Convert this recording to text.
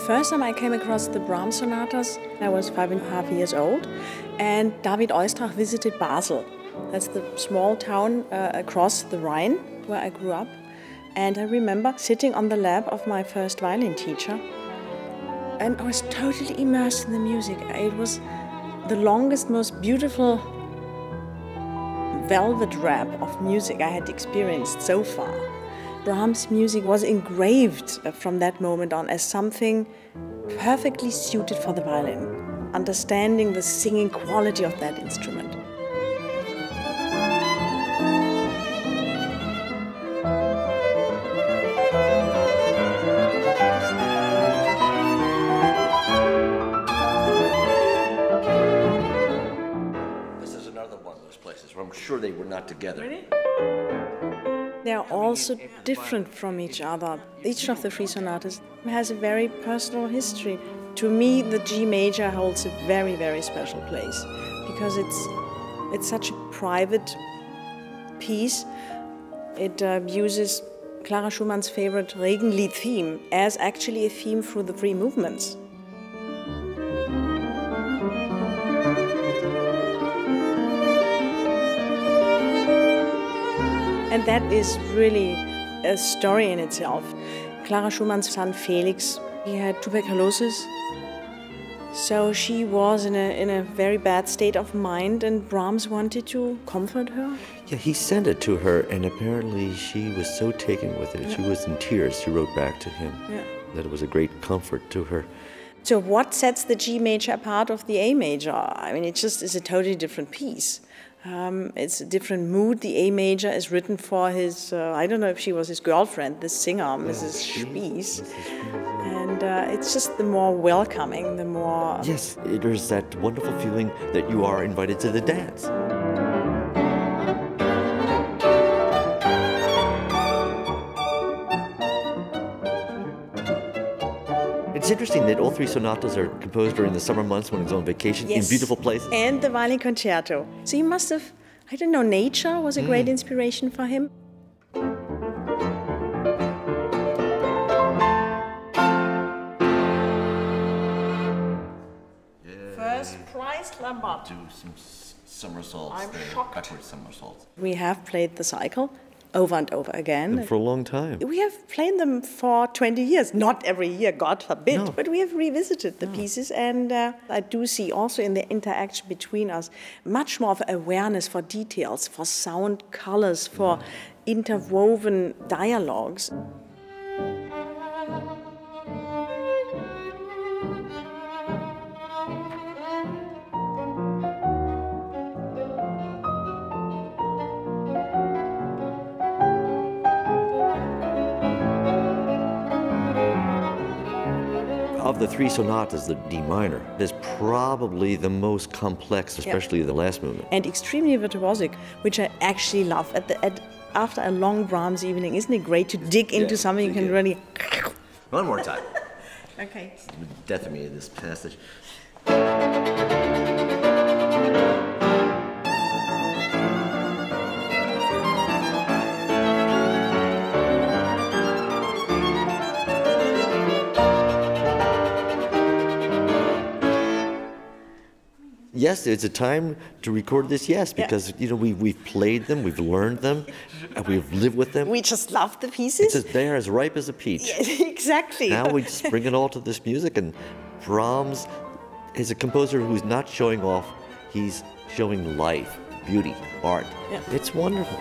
first time I came across the Brahms sonatas, I was 5.5 years old, and David Oistrakh visited Basel. That's the small town across the Rhine where I grew up. And I remember sitting on the lap of my first violin teacher, and I was totally immersed in the music. It was the longest, most beautiful velvet wrap of music I had experienced so far. Brahms' music was engraved from that moment on as something perfectly suited for the violin, understanding the singing quality of that instrument. This is another one of those places where I'm sure they were not together. Really? They are also different from each other. Each of the three sonatas has a very personal history. To me, the G major holds a very, very special place because it's such a private piece. It uses Clara Schumann's favorite Regenlied theme as actually a theme through the three movements. And that is really a story in itself. Clara Schumann's son Felix, he had tuberculosis. So she was in a very bad state of mind, and Brahms wanted to comfort her. Yeah, he sent it to her, and apparently she was so taken with it. Yeah. She was in tears. She wrote back to him that it was a great comfort to her. So what sets the G major apart of the A major? I mean, it just is a totally different piece. It's a different mood. The A major is written for his, I don't know if she was his girlfriend, the singer, Mrs. Spies. And it's just the more welcoming, the more... Yes, there's that wonderful feeling that you are invited to the dance. It's interesting that all three sonatas are composed during the summer months when he's on vacation in beautiful places. And the violin concerto. So he must have, I don't know, nature was a great inspiration for him. First prize, Lambert. Do some somersaults. I'm shocked. Backward somersaults. We have played the cycle over and over again. And for a long time. We have played them for 20 years. Not every year, God forbid, but we have revisited the pieces, and I do see also in the interaction between us much more of awareness for details, for sound colors, for interwoven dialogues. Of the three sonatas, the D minor is probably the most complex, especially the last movement. And extremely virtuosic, which I actually love. After a long Brahms evening, isn't it great to dig into something you can really... One more time. Okay. It's the death of me, this passage. Yes, it's a time to record this, because you know we've played them, we've learned them, and we've lived with them. We just love the pieces. They're as ripe as a peach. Yeah, exactly. Now we just bring it all to this music, and Brahms is a composer who's not showing off, he's showing life, beauty, art. Yeah. It's wonderful.